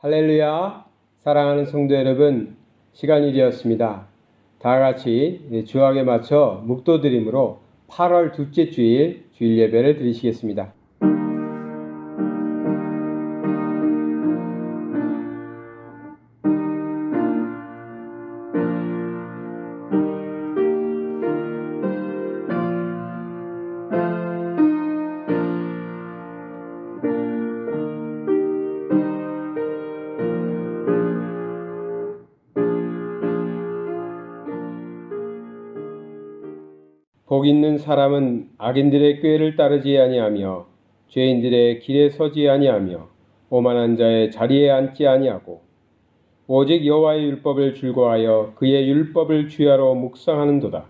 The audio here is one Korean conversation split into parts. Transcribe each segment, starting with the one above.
할렐루야! 사랑하는 성도 여러분, 시간이 되었습니다. 다 같이 주학에 맞춰 묵도드림으로 8월 둘째 주일 예배를 드리시겠습니다. 복 있는 사람은 악인들의 꾀를 따르지 아니하며 죄인들의 길에 서지 아니하며 오만한 자의 자리에 앉지 아니하고 오직 여호와의 율법을 즐거워하여 그의 율법을 주야로 묵상하는도다.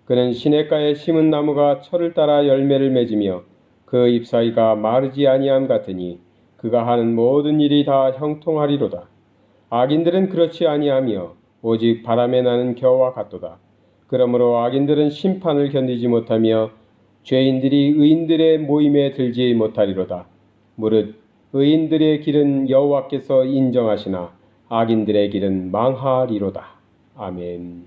그는 시냇가에 심은 나무가 철을 따라 열매를 맺으며 그 잎사귀가 마르지 아니함 같으니 그가 하는 모든 일이 다 형통하리로다. 악인들은 그렇지 아니하며 오직 바람에 나는 겨와 같도다. 그러므로 악인들은 심판을 견디지 못하며 죄인들이 의인들의 모임에 들지 못하리로다. 무릇 의인들의 길은 여호와께서 인정하시나 악인들의 길은 망하리로다. 아멘.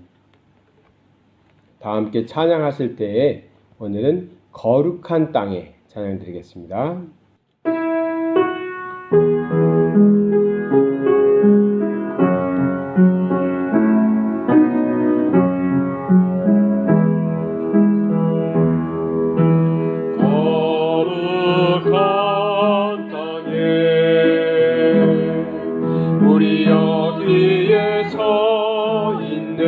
다 함께 찬양하실 때에 오늘은 거룩한 땅에 찬양 드리겠습니다. 우리 여기에 서 있네.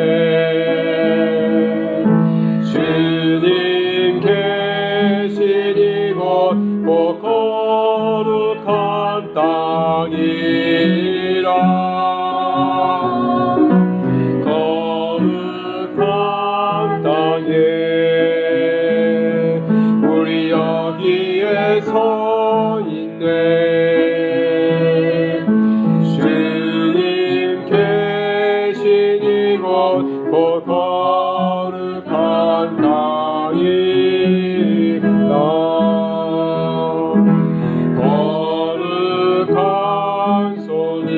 주님 계신 이곳 곧 거룩한 땅이라. 거룩한 땅에 우리 여기에 서 있네. 곧 거룩한 땅이라. 거룩한 손을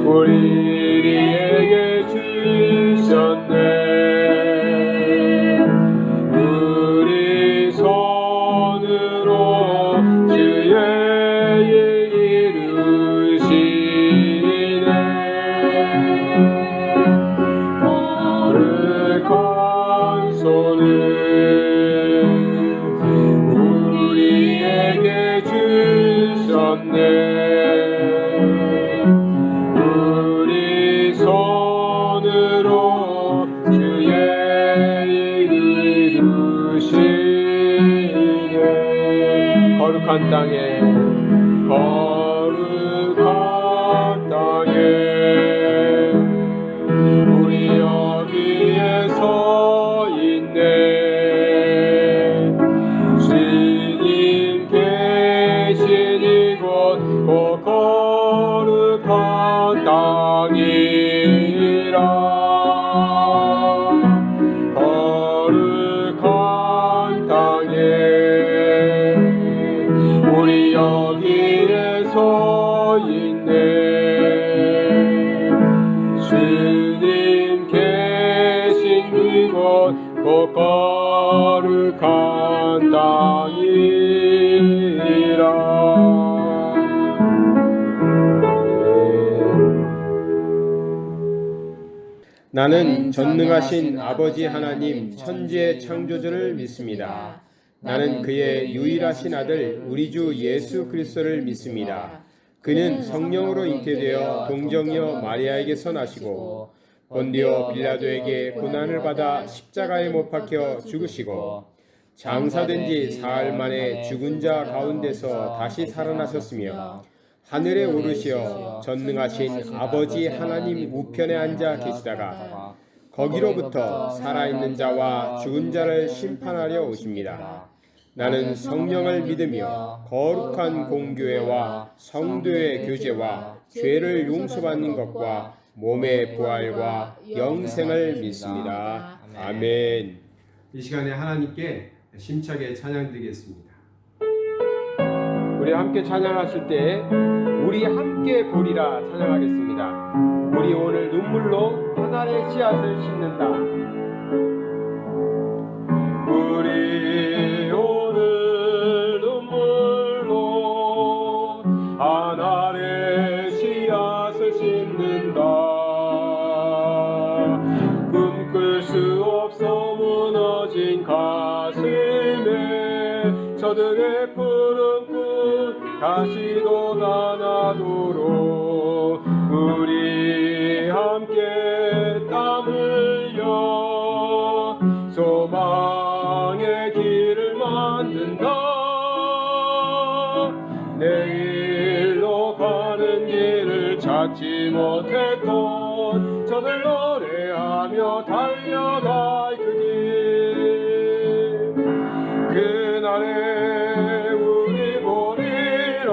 우리에게 주셨네. 우리 손으로 주의 일 이루시네. 거룩한 손을 우리에게 주셨네. 우리 손으로 주의 일 이루시네. 거룩한 땅에 거룩한 땅에 우리 여기에 서 있네. 주님 계신 이곳 곧 거룩한 땅이라. 거룩한 땅에 우리 여기에 서 있네. 주님 계신 이곳 곧 거룩한 땅이라. 나는 전능하신 아버지 하나님 천지의 창조주를 믿습니다. 나는 그의 유일하신 아들 우리 주 예수 그리스도를 믿습니다. 그는 성령으로 잉태되어 동정녀 마리아에게서 나시고 본디오 빌라도에게 고난을 받아 십자가에 못 박혀 죽으시고 장사된 지 사흘 만에 죽은 자 가운데서 다시 살아나셨으며 하늘에 오르시어 전능하신 아버지 하나님 우편에 앉아 계시다가 거기로부터 살아있는 자와 죽은 자를 심판하려 오십니다. 나는 성령을 믿으며 거룩한 공교회와 성도의 교제와 죄를 용서받는 것과 몸의 부활과 영생을 믿습니다. 아멘. 이 시간에 하나님께 심차게 찬양드리겠습니다. 우리 함께 찬양하실 때 우리 함께 보리라 찬양하겠습니다. 우리 오늘 눈물로 하늘의 씨앗을 심는다. 우리 오늘 눈물로 하늘의 씨앗을 심는다. 꿈꿀 수 없어 무너진 가슴에 저들의 푸른 꿈 다시 돋아나도록 우리 함께 땀 흘려 소망의 길을 만든다. 내일로 가는 길을 찾지 못했던 저들 노래하며 달려갈 그 길, 그날에 우리 보리라.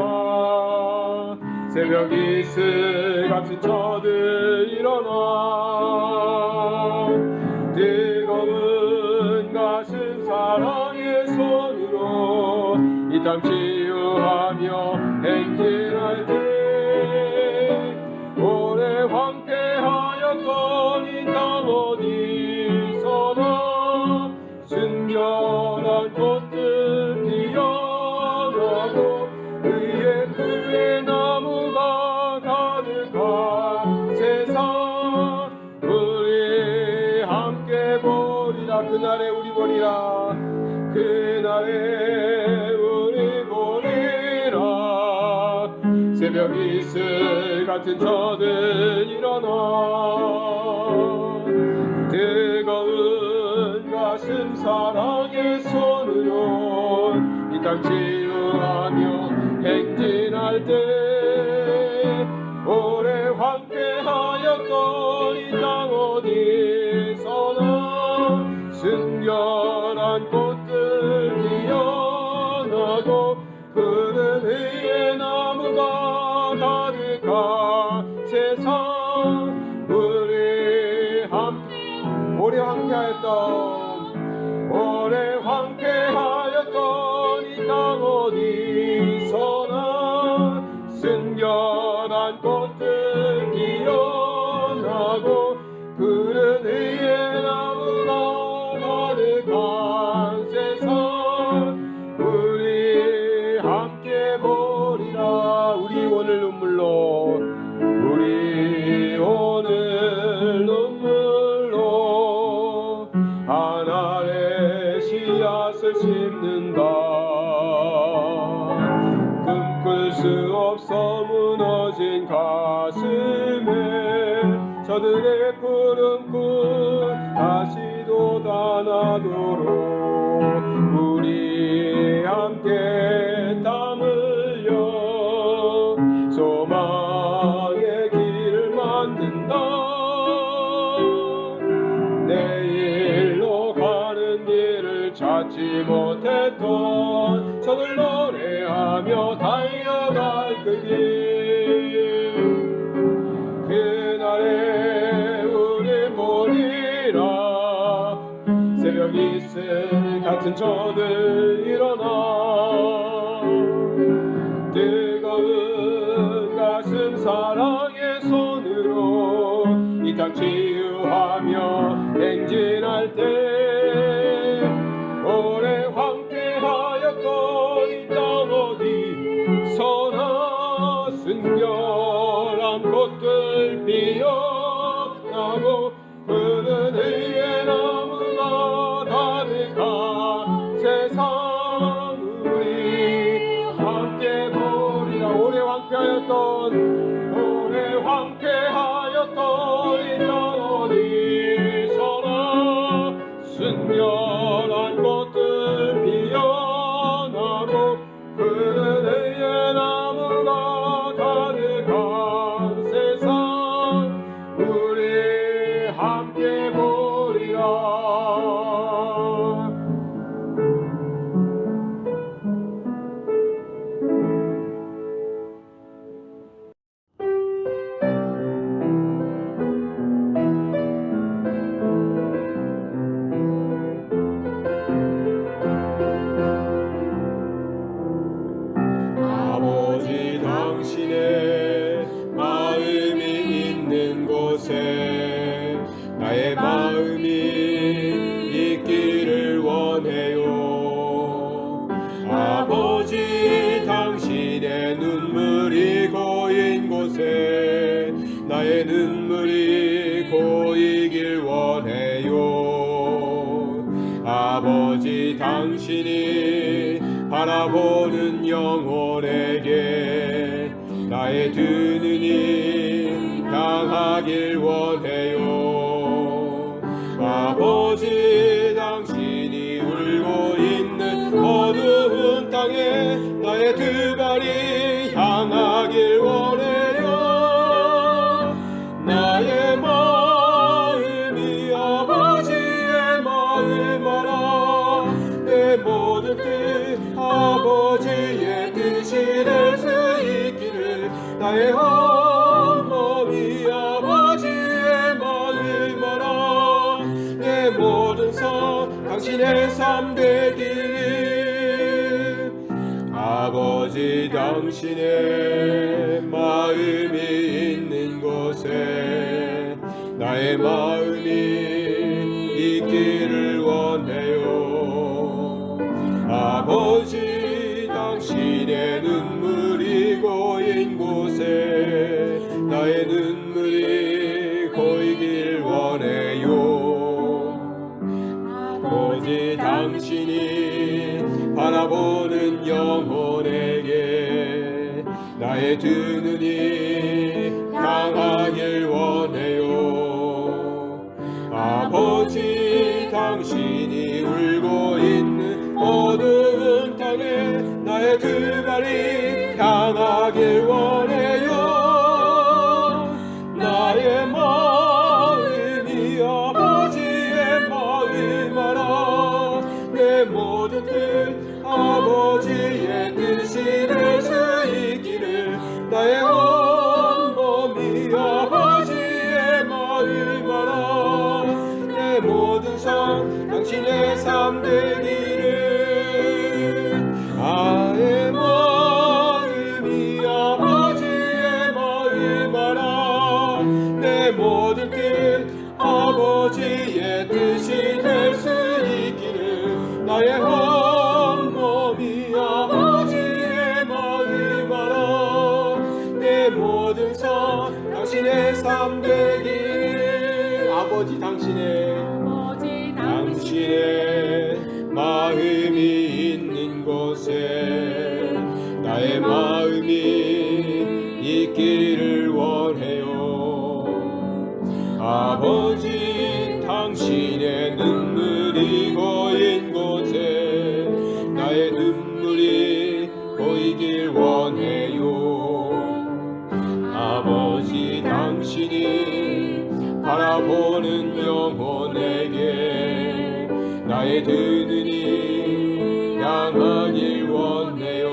새벽 이슬 같은 저들 일어나 뜨거운 가슴 사랑의 손으로 이 땅 치유하며 행진할 때 오래 황폐하였던 이 땅 어디서나 순결한 꽃들 피어나고 의의 푸른 나무가 가득한 세상 우리 함께 보리라. 그날에 우리 보리라. 그날에 우리 보리라. 새벽 이슬 같은 저들 일어나 뜨거운 가슴 사랑의 손으로 이 땅 치유하며 행진할 때 오래 황폐하였던 이 땅 어디서나 순결한 꽃들 피어나고 푸른 의의 나무가 가득한 세상 우리 함께 오래 황폐하였던 이 땅 어디서나 순결한 꽃들 피어나고 푸른 의의 나무가 가득한 세상 우리 함께 보리라. 우리 오늘 눈물로 우리 오늘 눈물로 하늘의 씨앗을 심는다. 꿈꿀 수 없어 무너진 가슴에 저들의 푸른 꿈 다시 돋아나도록 우리 함께 땀 흘려 소망의 길을 만든다. 내일로 가는 길을 찾지 못했던 저들 노래하며 달려갈 그 길, 그날에 우리 보리라. 새벽 이슬 같은 저들 일어나 뜨거운 가슴 사랑의 손으로 이 땅 치유하며 행진할 때 오래 황폐하였던 이 땅 어디서나 순결한 꽃들 피어나고 푸른 의의 나무가 가득한 세상 우리 함께 보리라. 오래 황폐하였던 이 땅 어디서나 순결한 꽃들 피어나고 푸른 의의 나무가 가득한 세상 나의 눈물이 고이길 원해요. 아버지 당신이 바라보는 영혼에게 나의 두 눈이 향하길 원해요. 아버지 당신이 울고 있는 어두운 땅에 나의 두 발이 향하길 원해요. 나의 마음이 아버지의 마음 알아. 내 모든 뜻 아버지의 뜻이 될 수 있기를. 나의 온몸이 아버지의 마음 알아. 내 모든 삶 당신의 삶 되기를. 아버지 당신의 마음이 있는 곳에 나의 마음이 있기를 원해요. 아버지 당신의 눈물이 고인 곳에 나의 눈물이 고이길 원해요. 아버지 당신이 바라보는 영혼에게 나의 두 눈이 향하길 원해요. 아버지 당신이 울고 있는 어두운 땅에 나의 두 발이 향하길 원해요. 나의 마음이 아버지의 마음 알아. 내 모든 뜻 아버지의 뜻이 될 수 있기를. 나의 온몸이 아버지의 마음 알아. 내 모든 삶 당신의 삶 되기를. 나의 마음이 아버지의 마음 알아. 내 모든 뜻 아버지의 뜻이 될 수 있기를. 나의 온몸이 아버지의 마음 알아. 내 모든 삶 당신의 삶 되기를. 아버지 당신의 마음이 있는 곳에 나의 마음이 있기를 원해요. 아버지 당신의 눈물이 고인 곳에 나의 눈물이 고이길 원해요. 아버지 당신이 바라보는 영혼에게 나의 두 눈이 향하길 원해요.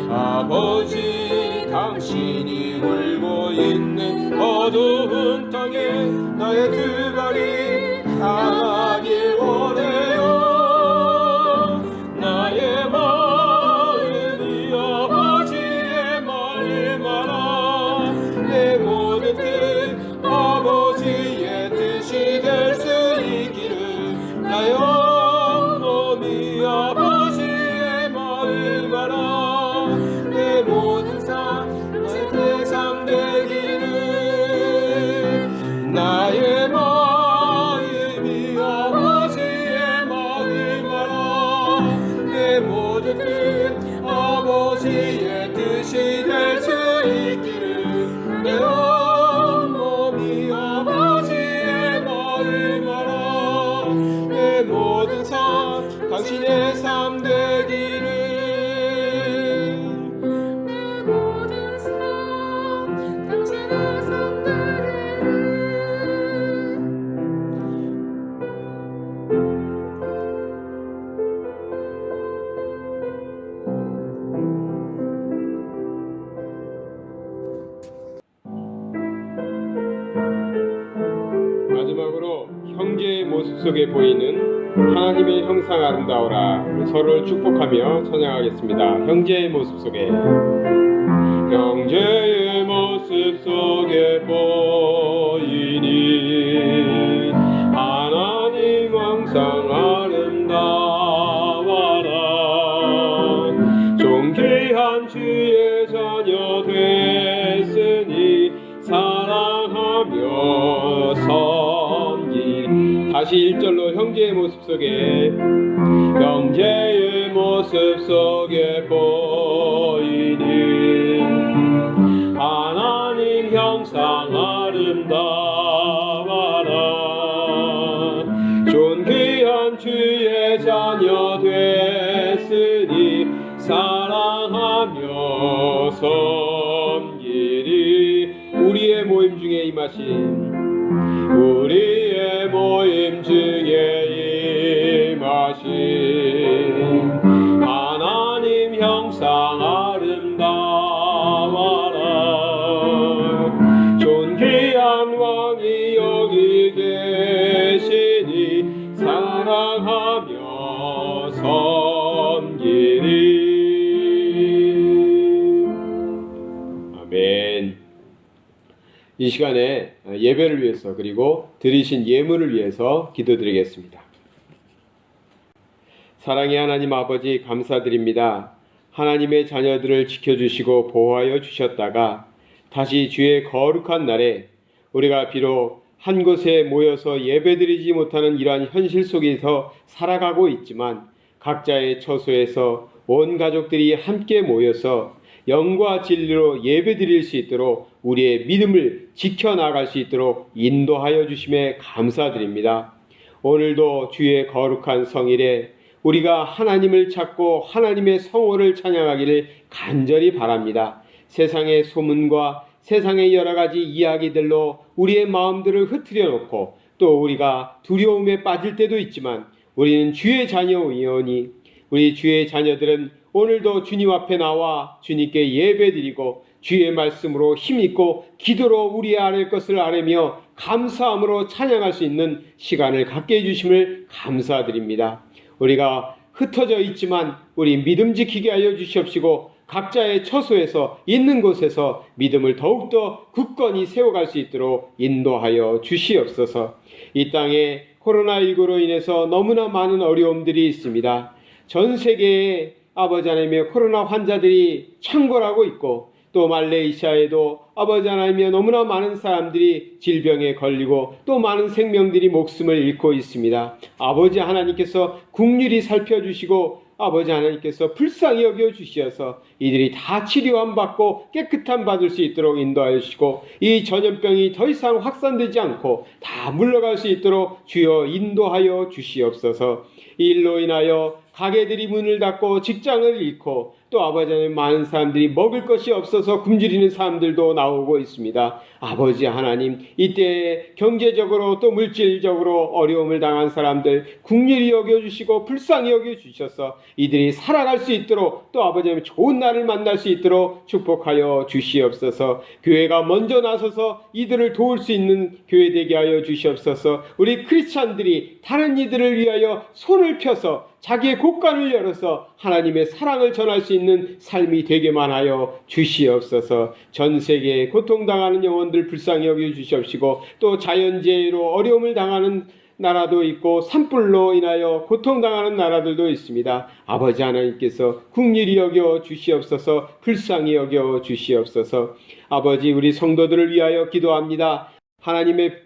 아버지 당신이 울고 있는 어두운 땅에 나의 두 발이 향하길 원해요. 나의 마음이 아버지의 마음 알아. 내 모든 뜻 아버지의 뜻이 될 수 있기를. 나의 온몸이 아버지의 마음 알아. 내 모든 삶 내 삶 되기를. 나의 마음이 아버지의 마음 알아. 내 모든 뜻 아버지의 뜻이 될 수 있기를. 내 온몸이 아버지의 마음 알아. 내 모든 삶 당신의 삶 되기를. 내 모든 삶 당신의 삶 되기를. 마지막으로 형제의 모습 속에 보이는 하나님의 형상 아름다워라. 서로를 축복하며 찬양하겠습니다. 형제의 모습 속에. 형제의 모습 속에 보이니 하나님 형상 아름다워라. 존귀한 주의 자녀 됐으니 사랑하며 섬기. 다시 1절로 형제의 모습 속에 형제의 모습 속에 보이는 하나님 형상 아름다워라. 존귀한 주의 자녀 됐으니 사랑하며 섬기리. 우리의 모임 중에 임하신 하나님 형상 아름다워라. 존귀한 왕이 여기 계시니 사랑하며 섬기리. 아멘. 이 시간에 예배를 위해서 그리고 드리신 예물을 위해서 기도드리겠습니다. 사랑의 하나님 아버지, 감사드립니다. 하나님의 자녀들을 지켜주시고 보호하여 주셨다가 다시 주의 거룩한 날에 우리가 비록 한 곳에 모여서 예배드리지 못하는 이러한 현실 속에서 살아가고 있지만 각자의 처소에서 온 가족들이 함께 모여서 영과 진리로 예배드릴 수 있도록 우리의 믿음을 지켜나갈 수 있도록 인도하여 주심에 감사드립니다. 오늘도 주의 거룩한 성일에 우리가 하나님을 찾고 하나님의 성호를 찬양하기를 간절히 바랍니다. 세상의 소문과 세상의 여러 가지 이야기들로 우리의 마음들을 흐트려 놓고 또 우리가 두려움에 빠질 때도 있지만 우리는 주의 자녀이오니 우리 주의 자녀들은 오늘도 주님 앞에 나와 주님께 예배드리고 주의 말씀으로 힘있고 기도로 우리의 아랠 것을 아뢰며 감사함으로 찬양할 수 있는 시간을 갖게 해주심을 감사드립니다. 우리가 흩어져 있지만 우리 믿음 지키게 하여 주시옵시고 각자의 처소에서 있는 곳에서 믿음을 더욱더 굳건히 세워갈 수 있도록 인도하여 주시옵소서. 이 땅에 코로나19로 인해서 너무나 많은 어려움들이 있습니다. 전 세계에 아버지 하나님의 코로나 환자들이 창궐하고 있고 또 말레이시아에도 아버지 하나님의 너무나 많은 사람들이 질병에 걸리고 또 많은 생명들이 목숨을 잃고 있습니다. 아버지 하나님께서 긍휼히 살펴주시고 아버지 하나님께서 불쌍히 여겨주시어서 이들이 다 치료함 받고 깨끗함 받을 수 있도록 인도하여 주시고 이 전염병이 더 이상 확산되지 않고 다 물러갈 수 있도록 주여 인도하여 주시옵소서. 이 일로 인하여 가게들이 문을 닫고 직장을 잃고 또 아버지 하나님 많은 사람들이 먹을 것이 없어서 굶주리는 사람들도 나오고 있습니다. 아버지 하나님 이때 경제적으로 또 물질적으로 어려움을 당한 사람들 긍휼히 여겨주시고 불쌍히 여겨주셔서 이들이 살아갈 수 있도록 또 아버지 하나님 좋은 날을 만날 수 있도록 축복하여 주시옵소서. 교회가 먼저 나서서 이들을 도울 수 있는 교회 되게 하여 주시옵소서. 우리 크리스찬들이 다른 이들을 위하여 손을 펴서 자기의 곳간을 열어서 하나님의 사랑을 전할 수 있는 삶이 되게만 하여 주시옵소서. 전 세계에 고통당하는 영혼들 불쌍히 여겨 주시옵시고 또 자연재해로 어려움을 당하는 나라도 있고 산불로 인하여 고통당하는 나라들도 있습니다. 아버지 하나님께서 긍휼히 여겨 주시옵소서. 불쌍히 여겨 주시옵소서. 아버지 우리 성도들을 위하여 기도합니다. 하나님의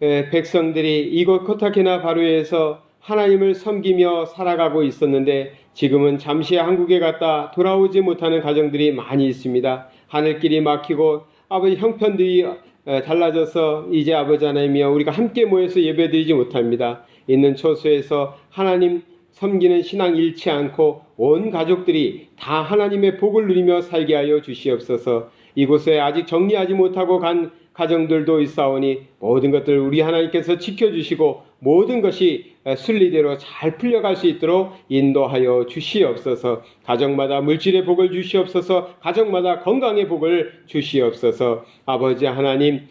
백성들이 이곳 코타키나 바루에서 하나님을 섬기며 살아가고 있었는데 지금은 잠시 한국에 갔다 돌아오지 못하는 가정들이 많이 있습니다. 하늘길이 막히고 아버지 형편들이 달라져서 이제 아버지 하나님이여 우리가 함께 모여서 예배드리지 못합니다. 있는 처소에서 하나님 섬기는 신앙 잃지 않고 온 가족들이 다 하나님의 복을 누리며 살게 하여 주시옵소서. 이곳에 아직 정리하지 못하고 간 가정들도 있사오니 모든 것들 우리 하나님께서 지켜주시고 모든 것이 순리대로 잘 풀려갈 수 있도록 인도하여 주시옵소서. 가정마다 물질의 복을 주시옵소서. 가정마다 건강의 복을 주시옵소서. 아버지 하나님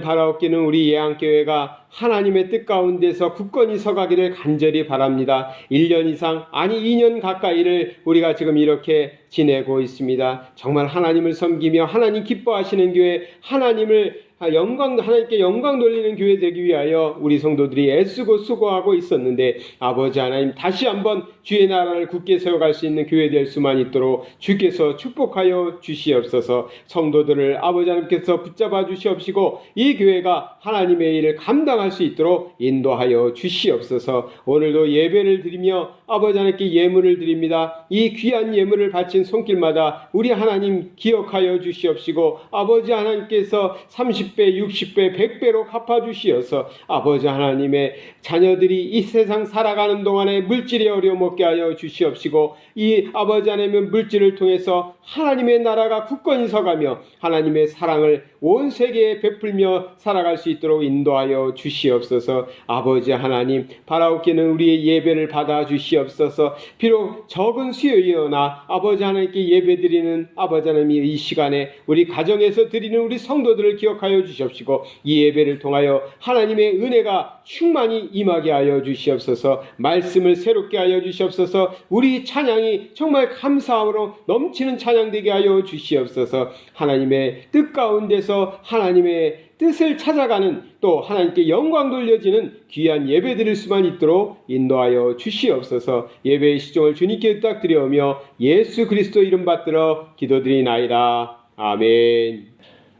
바라옵기는 우리 예안교회가 하나님의 뜻 가운데서 굳건히 서가기를 간절히 바랍니다. 1년 이상 아니 2년 가까이를 우리가 지금 이렇게 지내고 있습니다. 정말 하나님을 섬기며 하나님 기뻐하시는 교회, 하나님을 하나님께 영광 돌리는 교회 되기 위하여 우리 성도들이 애쓰고 수고하고 있었는데 아버지 하나님 다시 한번 주의 나라를 굳게 세워갈 수 있는 교회 될 수만 있도록 주께서 축복하여 주시옵소서. 성도들을 아버지 하나님께서 붙잡아 주시옵시고 이 교회가 하나님의 일을 감당할 수 있도록 인도하여 주시옵소서. 오늘도 예배를 드리며 아버지 하나님께 예물을 드립니다. 이 귀한 예물을 바친 손길마다 우리 하나님 기억하여 주시옵시고 아버지 하나님께서 30배, 60배, 100배로 갚아주시어서 아버지 하나님의 자녀들이 이 세상 살아가는 동안에 물질이 어려움없게 하여 주시옵시고 이 아버지 하나님의 물질을 통해서 하나님의 나라가 굳건히 서가며 하나님의 사랑을 온 세계에 베풀며 살아갈 수 있도록 인도하여 주시옵소서. 아버지 하나님 바라옵기는 우리의 예배를 받아 주시옵소서. 비록 적은 수요이오나 아버지 하나님께 예배드리는 아버지 하나님이 이 시간에 우리 가정에서 드리는 우리 성도들을 기억하여 주시옵시고 이 예배를 통하여 하나님의 은혜가 충만히 임하게 하여 주시옵소서. 말씀을 새롭게 하여 주시옵소서. 우리 찬양이 정말 감사함으로 넘치는 찬양 되게 하여 주시옵소서. 하나님의 뜻 가운데서 하나님의 뜻을 찾아가는 또 하나님께 영광 돌려지는 귀한 예배 드릴 수만 있도록 인도하여 주시옵소서. 예배의 시종을 주님께 부탁드리오며 예수 그리스도 이름 받들어 기도드리나이다. 아멘.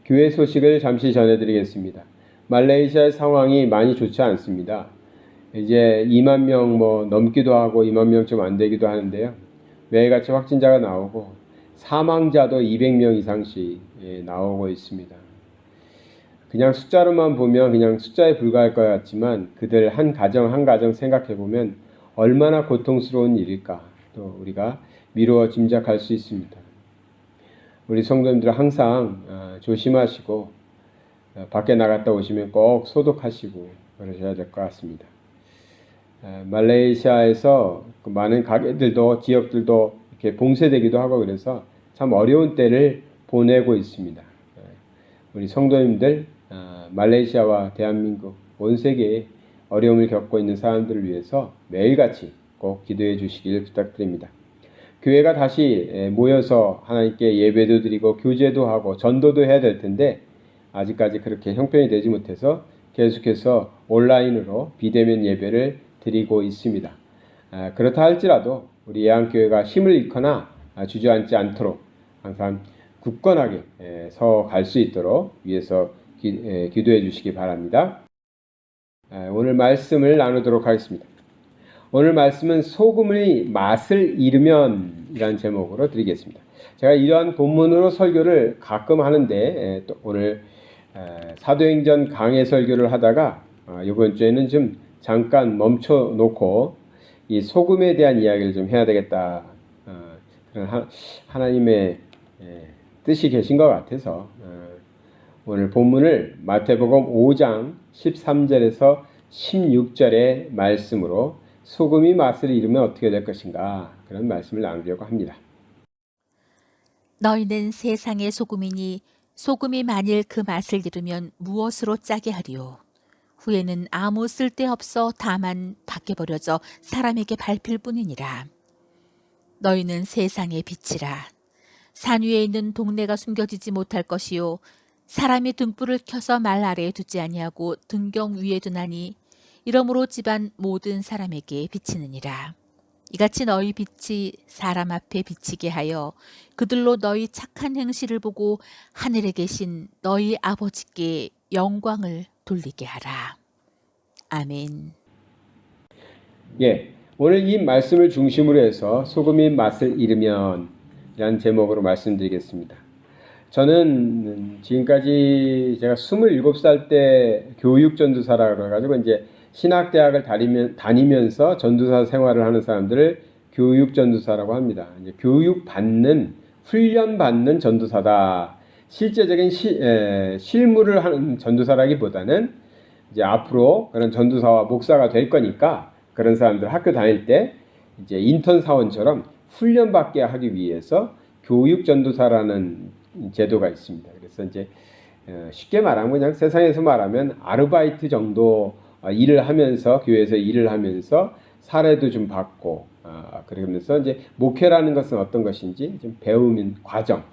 교회 소식을 잠시 전해드리겠습니다. 말레이시아의 상황이 많이 좋지 않습니다. 이제 2만 명 넘기도 하고 2만 명 좀 안 되기도 하는데요. 매일같이 확진자가 나오고 사망자도 200명 이상씩 나오고 있습니다. 그냥 숫자로만 보면 그냥 숫자에 불과할 것 같지만 그들 한 가정 한 가정 생각해 보면 얼마나 고통스러운 일일까 또 우리가 미루어 짐작할 수 있습니다. 우리 성도님들 항상 조심하시고 밖에 나갔다 오시면 꼭 소독하시고 그러셔야 될 것 같습니다. 말레이시아에서 많은 가게들도 지역들도 이렇게 봉쇄되기도 하고 그래서 참 어려운 때를 보내고 있습니다. 우리 성도님들 말레이시아와 대한민국 온 세계에 어려움을 겪고 있는 사람들을 위해서 매일같이 꼭 기도해 주시길 부탁드립니다. 교회가 다시 모여서 하나님께 예배도 드리고 교제도 하고 전도도 해야 될 텐데 아직까지 그렇게 형편이 되지 못해서 계속해서 온라인으로 비대면 예배를 드리고 있습니다. 그렇다 할지라도 우리 예안교회가 힘을 잃거나 주저앉지 않도록 항상 굳건하게 서 갈 수 있도록 위해서 기도해 주시기 바랍니다. 오늘 말씀을 나누도록 하겠습니다. 오늘 말씀은 소금의 맛을 잃으면 이라는 제목으로 드리겠습니다. 제가 이러한 본문으로 설교를 가끔 하는데 또 오늘 사도행전 강해 설교를 하다가 이번 주에는 좀 잠깐 멈춰 놓고 이 소금에 대한 이야기를 좀 해야 되겠다. 그런 하나님의 뜻이 계신 것 같아서 오늘 본문을 마태복음 5장 13절에서 16절의 말씀으로 소금이 맛을 잃으면 어떻게 될 것인가 그런 말씀을 나누려고 합니다. 너희는 세상의 소금이니 소금이 만일 그 맛을 잃으면 무엇으로 짜게 하리요? 후에는 아무 쓸데없어 다만 밖에 버려져 사람에게 밟힐 뿐이니라. 너희는 세상의 빛이라. 산 위에 있는 동네가 숨겨지지 못할 것이요 사람이 등불을 켜서 말 아래에 두지 아니하고 등경 위에 두나니 이러므로 집안 모든 사람에게 비치느니라. 이같이 너희 빛이 사람 앞에 비치게 하여 그들로 너희 착한 행실을 보고 하늘에 계신 너희 아버지께 영광을 돌리게 하라. 아멘. 오늘 이 말씀을 중심으로 해서 소금이 맛을 잃으면 이라는 제목으로 말씀드리겠습니다. 저는 지금까지 제가 27살 때 교육전도사라고 해가지고 이제 신학대학을 다니면서 전도사 생활을 하는 사람들을 교육전도사라고 합니다. 이제 교육받는, 훈련받는 전도사다. 실제적인 실무를 하는 전도사라기보다는 이제 앞으로 그런 전도사와 목사가 될 거니까 그런 사람들 학교 다닐 때 이제 인턴 사원처럼 훈련받게 하기 위해서 교육전도사라는 제도가 있습니다. 그래서 이제 쉽게 말하면 그냥 세상에서 말하면 아르바이트 정도 일을 하면서 교회에서 일을 하면서 사례도 좀 받고 그러면서 이제 목회라는 것은 어떤 것인지 좀 배우는 과정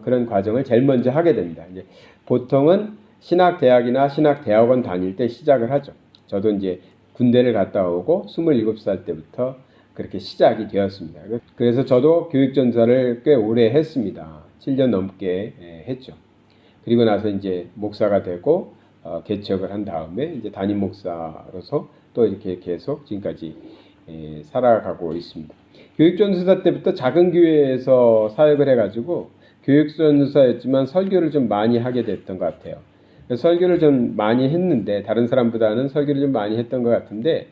그런 과정을 제일 먼저 하게 됩니다. 이제 보통은 신학대학이나 신학대학원 다닐 때 시작을 하죠. 저도 이제 군대를 갔다 오고 27살 때부터 그렇게 시작이 되었습니다. 그래서 저도 교육전사를 꽤 오래 했습니다. 7년 넘게 했죠. 그리고 나서 이제 목사가 되고 개척을 한 다음에 이제 담임 목사로서 또 이렇게 계속 지금까지 살아가고 있습니다. 교육전도사 때부터 작은 교회에서 사역을 해가지고 교육전도사였지만 설교를 좀 많이 하게 됐던 것 같아요. 설교를 좀 많이 했는데 다른 사람보다는 설교를 좀 많이 했던 것 같은데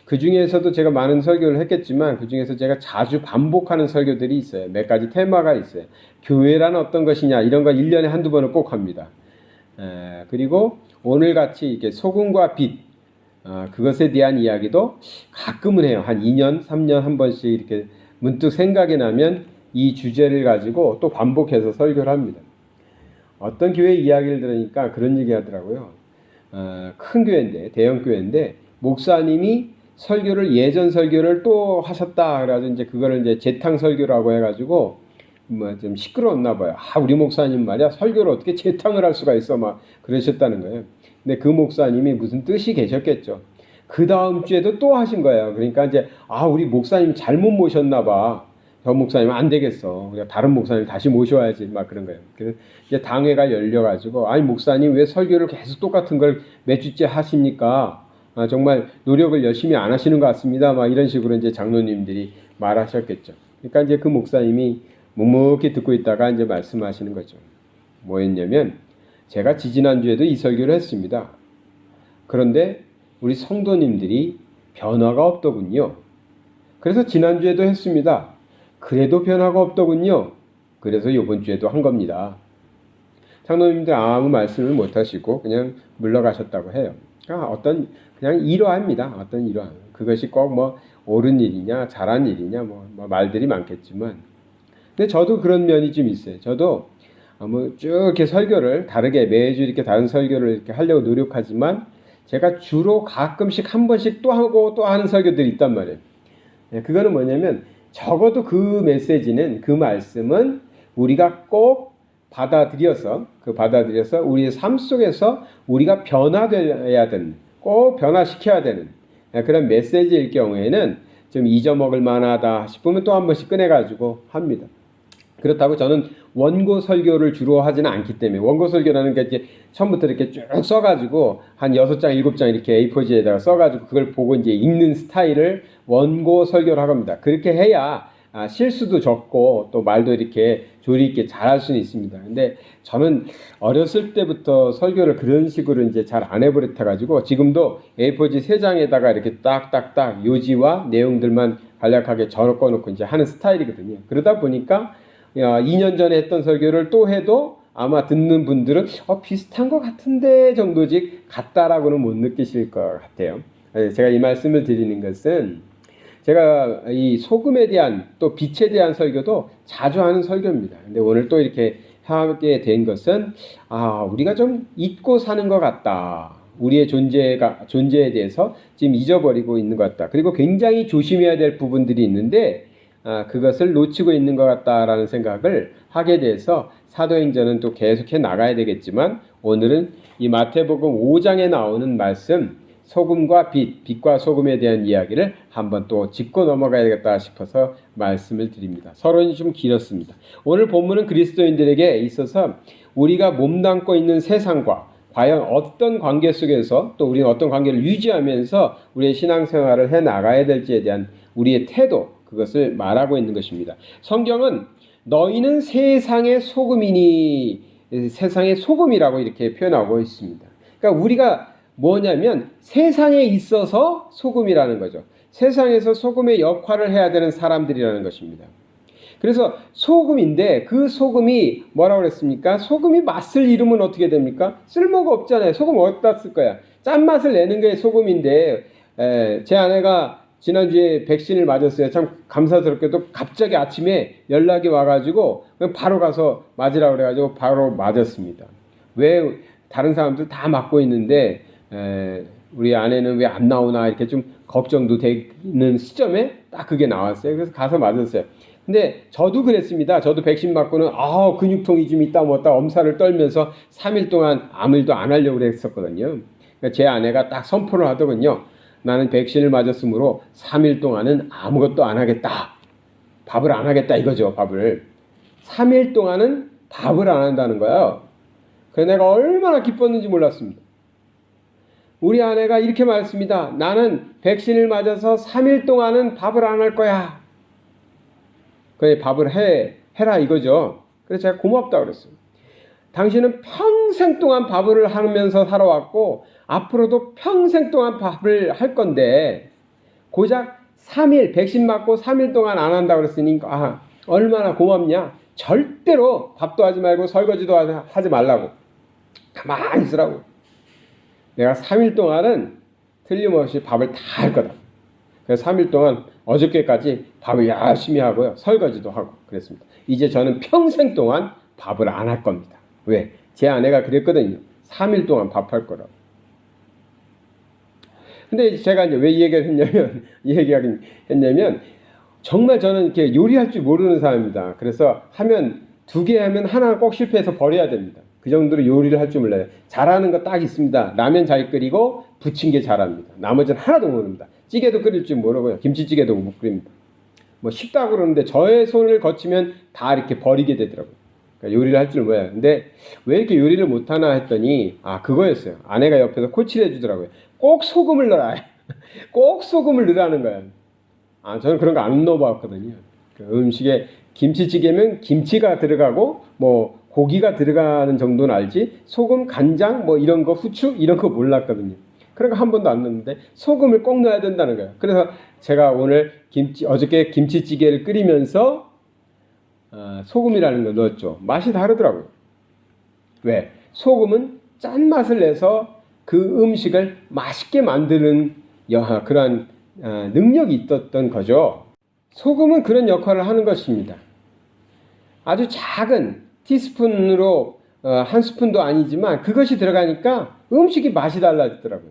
그 중에서도 제가 많은 설교를 했겠지만 그 중에서 제가 자주 반복하는 설교들이 있어요. 몇 가지 테마가 있어요. 교회란 어떤 것이냐 이런 거 1년에 한두 번은 꼭 합니다. 그리고 오늘같이 이렇게 소금과 빛 그것에 대한 이야기도 가끔은 해요. 한 2년, 3년 한 번씩 이렇게 문득 생각이 나면 이 주제를 가지고 또 반복해서 설교를 합니다. 어떤 교회 이야기를 들으니까 그런 얘기 하더라고요. 큰 교회인데, 대형 교회인데, 목사님이 설교를, 예전 설교를 또 하셨다. 그래가지고 이제 그거를 이제 재탕 설교라고 해가지고, 뭐 좀 시끄러웠나 봐요. 우리 목사님 말이야, 설교를 어떻게 재탕을 할 수가 있어. 막 그러셨다는 거예요. 근데 그 목사님이 무슨 뜻이 계셨겠죠. 그 다음 주에도 또 하신 거예요. 그러니까 이제, 우리 목사님 잘못 모셨나 봐. 저 목사님은 안 되겠어. 우리가 다른 목사님 다시 모셔야지. 막 그런 거예요. 그래서 이제 당회가 열려가지고, 아니, 목사님 왜 설교를 계속 똑같은 걸 몇 주째 하십니까? 정말 노력을 열심히 안 하시는 것 같습니다. 막 이런 식으로 이제 장로님들이 말하셨겠죠. 그러니까 이제 그 목사님이 묵묵히 듣고 있다가 이제 말씀하시는 거죠. 뭐였냐면, 제가 지지난주에도 이 설교를 했습니다. 그런데 우리 성도님들이 변화가 없더군요. 그래서 지난주에도 했습니다. 그래도 변화가 없더군요. 그래서 이번 주에도 한 겁니다. 장로님들 아무 말씀을 못 하시고 그냥 물러가셨다고 해요. 그러니까 그냥 일화입니다. 어떤 일화. 그것이 꼭 뭐 옳은 일이냐, 잘한 일이냐, 뭐 말들이 많겠지만. 근데 저도 그런 면이 좀 있어요. 저도 쭉 이렇게 설교를 다르게 매주 이렇게 다른 설교를 이렇게 하려고 노력하지만 제가 주로 가끔씩 한 번씩 또 하고 또 하는 설교들이 있단 말이에요. 그거는 뭐냐면 적어도 그 메시지는, 그 말씀은 우리가 꼭 받아들여서 우리의 삶 속에서 우리가 변화되어야 되는, 꼭 변화시켜야 되는 그런 메시지일 경우에는 좀 잊어먹을 만하다 싶으면 또 한 번씩 꺼내가지고 합니다. 그렇다고 저는 원고 설교를 주로 하지는 않기 때문에, 원고 설교라는 게 이제 처음부터 이렇게 쭉 써가지고 한 6장, 7장 이렇게 A4지에다가 써가지고 그걸 보고 이제 읽는 스타일을 원고 설교를 하겁니다. 그렇게 해야 실수도 적고 또 말도 이렇게 조리 있게 잘할 수는 있습니다. 근데 저는 어렸을 때부터 설교를 그런 식으로 이제 잘 안 해버릇해가지고 지금도 A4지 3장에다가 이렇게 딱딱딱 요지와 내용들만 간략하게 적어놓고 이제 하는 스타일이거든요. 그러다 보니까 2년 전에 했던 설교를 또 해도 아마 듣는 분들은 비슷한 것 같은데 정도지 같다라고는 못 느끼실 것 같아요. 제가 이 말씀을 드리는 것은 제가 이 소금에 대한 또 빛에 대한 설교도 자주 하는 설교입니다. 근데 오늘 또 이렇게 하게 된 것은 우리가 좀 잊고 사는 것 같다. 우리의 존재에 대해서 지금 잊어버리고 있는 것 같다. 그리고 굉장히 조심해야 될 부분들이 있는데 그것을 놓치고 있는 것 같다라는 생각을 하게 돼서 사도행전은 또 계속해 나가야 되겠지만 오늘은 이 마태복음 5장에 나오는 말씀, 소금과 빛과 소금에 대한 이야기를 한번 또 짚고 넘어가야겠다 싶어서 말씀을 드립니다. 서론이 좀 길었습니다. 오늘 본문은 그리스도인들에게 있어서 우리가 몸담고 있는 세상과 과연 어떤 관계 속에서 또 우리는 어떤 관계를 유지하면서 우리의 신앙생활을 해나가야 될지에 대한 우리의 태도, 그것을 말하고 있는 것입니다. 성경은 너희는 세상의 소금이니, 세상의 소금이라고 이렇게 표현하고 있습니다. 그러니까 우리가 뭐냐면 세상에 있어서 소금이라는 거죠. 세상에서 소금의 역할을 해야 되는 사람들이라는 것입니다. 그래서 소금인데 그 소금이 뭐라고 그랬습니까? 소금이 맛을 잃으면 어떻게 됩니까? 쓸모가 없잖아요. 소금 어디다 쓸 거야? 짠맛을 내는 게 소금인데 제 아내가 지난주에 백신을 맞았어요. 참 감사스럽게도 갑자기 아침에 연락이 와가지고 바로 가서 맞으라고 그래가지고 바로 맞았습니다. 왜 다른 사람들 다 맞고 있는데 우리 아내는 왜 안 나오나 이렇게 좀 걱정도 되는 시점에 딱 그게 나왔어요. 그래서 가서 맞았어요. 근데 저도 그랬습니다. 저도 백신 맞고는 근육통이 좀 있다 뭐다 엄살을 떨면서 3일 동안 아무 일도 안 하려고 그랬었거든요. 그러니까 제 아내가 딱 선포를 하더군요. 나는 백신을 맞았으므로 3일 동안은 아무것도 안 하겠다. 밥을 안 하겠다 이거죠. 밥을. 3일 동안은 밥을 안 한다는 거예요. 그래서 내가 얼마나 기뻤는지 몰랐습니다. 우리 아내가 이렇게 말했습니다. 나는 백신을 맞아서 3일 동안은 밥을 안 할 거야. 그래 밥을 해라 이거죠. 그래서 제가 고맙다고 그랬어요. 당신은 평생 동안 밥을 하면서 살아왔고 앞으로도 평생 동안 밥을 할 건데 고작 3일 백신 맞고 3일 동안 안 한다고 그랬으니까 얼마나 고맙냐. 절대로 밥도 하지 말고 설거지도 하지 말라고. 가만히 있으라고. 내가 3일 동안은 틀림없이 밥을 다 할 거다. 그래서 3일 동안 어저께까지 밥을 열심히 하고요. 설거지도 하고 그랬습니다. 이제 저는 평생 동안 밥을 안 할 겁니다. 왜? 제 아내가 그랬거든요. 3일 동안 밥할 거라고. 근데 제가 이제 왜 이 얘기를 했냐면, 정말 저는 이렇게 요리할 줄 모르는 사람입니다. 그래서 하면 2개 하면 하나 꼭 실패해서 버려야 됩니다. 그 정도로 요리를 할 줄 몰라요. 잘하는 거 딱 있습니다. 라면 잘 끓이고 부침개 잘합니다. 나머지는 하나도 모릅니다. 찌개도 끓일 줄 모르고요. 김치찌개도 못 끓입니다. 뭐 쉽다고 그러는데 저의 손을 거치면 다 이렇게 버리게 되더라고요. 그러니까 요리를 할 줄 몰라요. 근데 왜 이렇게 요리를 못하나 했더니 그거였어요. 아내가 옆에서 코치를 해주더라고요. 꼭 소금을 넣어라. 꼭 소금을 넣으라는 거예요. 저는 그런 거 안 넣어봤거든요. 그 음식에 김치찌개면 김치가 들어가고 뭐 고기가 들어가는 정도는 알지 소금, 간장 뭐 이런 거 후추 이런 거 몰랐거든요. 그런 거 한 번도 안 넣었는데 소금을 꼭 넣어야 된다는 거예요. 그래서 제가 오늘 어저께 김치찌개를 끓이면서 소금이라는 걸 넣었죠. 맛이 다르더라고요. 왜? 소금은 짠맛을 내서 그 음식을 맛있게 만드는 그러한 능력이 있었던 거죠. 소금은 그런 역할을 하는 것입니다. 아주 작은 티스푼으로 1스푼도 아니지만 그것이 들어가니까 음식이 맛이 달라지더라고요.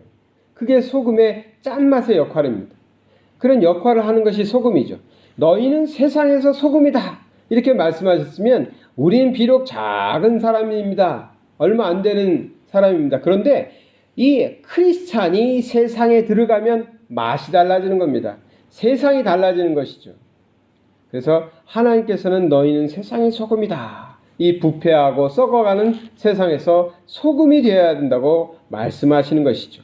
그게 소금의 짠맛의 역할입니다. 그런 역할을 하는 것이 소금이죠. 너희는 세상에서 소금이다. 이렇게 말씀하셨으면 우린 비록 작은 사람입니다. 얼마 안 되는 사람입니다. 그런데 이 크리스찬이 세상에 들어가면 맛이 달라지는 겁니다. 세상이 달라지는 것이죠. 그래서 하나님께서는 너희는 세상의 소금이다. 이 부패하고 썩어가는 세상에서 소금이 되어야 된다고 말씀하시는 것이죠.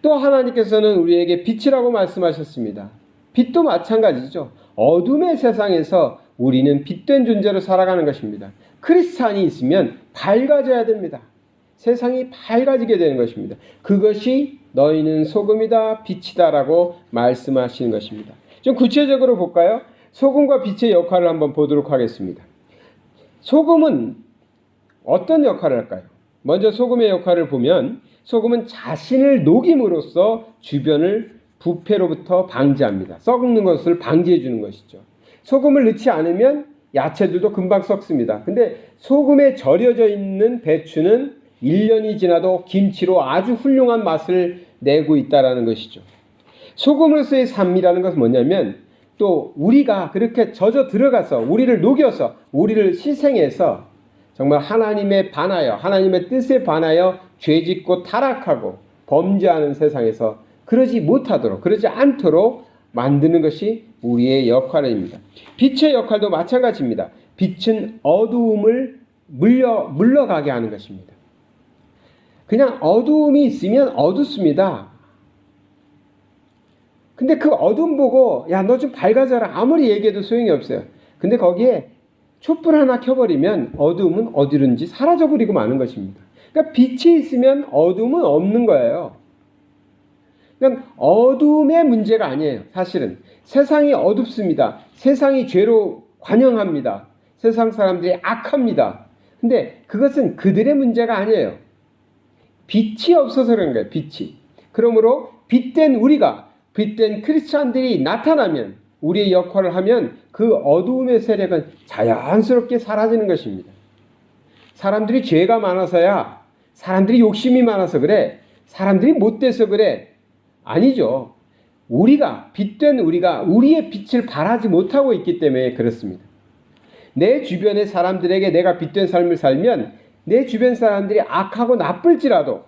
또 하나님께서는 우리에게 빛이라고 말씀하셨습니다. 빛도 마찬가지죠. 어둠의 세상에서 우리는 빛된 존재로 살아가는 것입니다. 크리스찬이 있으면 밝아져야 됩니다. 세상이 밝아지게 되는 것입니다. 그것이 너희는 소금이다, 빛이다라고 말씀하시는 것입니다. 좀 구체적으로 볼까요? 소금과 빛의 역할을 한번 보도록 하겠습니다. 소금은 어떤 역할을 할까요? 먼저 소금의 역할을 보면 소금은 자신을 녹임으로써 주변을 부패로부터 방지합니다. 썩는 것을 방지해 주는 것이죠. 소금을 넣지 않으면 야채들도 금방 썩습니다. 근데 소금에 절여져 있는 배추는 1년이 지나도 김치로 아주 훌륭한 맛을 내고 있다는 것이죠. 소금으로서의 삶이라는 것은 뭐냐면 또 우리가 그렇게 젖어 들어가서 우리를 녹여서 우리를 희생해서 정말 하나님에 반하여 하나님의 뜻에 반하여 죄짓고 타락하고 범죄하는 세상에서 그러지 못하도록 그러지 않도록 만드는 것이 우리의 역할입니다. 빛의 역할도 마찬가지입니다. 빛은 어두움을 물러가게 하는 것입니다. 그냥 어두움이 있으면 어둡습니다. 근데 그 어둠 보고 야 너 좀 밝아져라 아무리 얘기해도 소용이 없어요. 근데 거기에 촛불 하나 켜버리면 어두움은 어디든지 사라져버리고 마는 것입니다. 그러니까 빛이 있으면 어두움은 없는 거예요. 그러니까 어두움의 문제가 아니에요. 사실은 세상이 어둡습니다. 세상이 죄로 관영합니다. 세상 사람들이 악합니다. 근데 그것은 그들의 문제가 아니에요. 빛이 없어서 그런 거예요. 빛이. 그러므로 빛된 우리가 빛된 크리스찬들이 나타나면 우리의 역할을 하면 그 어두움의 세력은 자연스럽게 사라지는 것입니다. 사람들이 죄가 많아서야 사람들이 욕심이 많아서 그래 사람들이 못돼서 그래 아니죠. 우리가 빛된 우리가 우리의 빛을 발하지 못하고 있기 때문에 그렇습니다. 내 주변의 사람들에게 내가 빛된 삶을 살면 내 주변 사람들이 악하고 나쁠지라도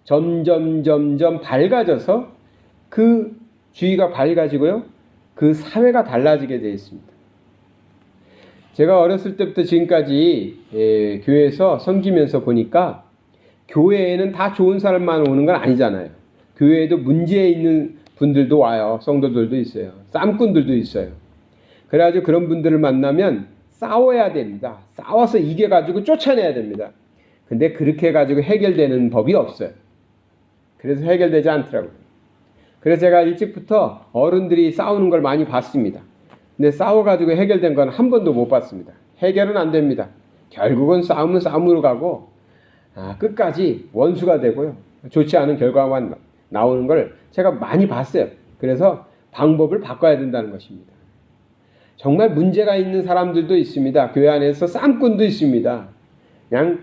점점 밝아져서 그 주위가 밝아지고요. 그 사회가 달라지게 되어 있습니다. 제가 어렸을 때부터 지금까지 교회에서 섬기면서 보니까 교회에는 다 좋은 사람만 오는 건 아니잖아요. 교회에도 문제 있는 분들도 와요. 성도들도 있어요. 쌈꾼들도 있어요. 그래가지고 그런 분들을 만나면 싸워야 됩니다. 싸워서 이겨가지고 쫓아내야 됩니다. 근데 그렇게 해가지고 해결되는 법이 없어요. 그래서 해결되지 않더라고요. 그래서 제가 일찍부터 어른들이 싸우는 걸 많이 봤습니다. 근데 싸워가지고 해결된 건 한 번도 못 봤습니다. 해결은 안 됩니다. 결국은 싸움은 싸움으로 가고 끝까지 원수가 되고요. 좋지 않은 결과만 나오는 걸 제가 많이 봤어요. 그래서 방법을 바꿔야 된다는 것입니다. 정말 문제가 있는 사람들도 있습니다. 교회 안에서 쌈꾼도 있습니다. 그냥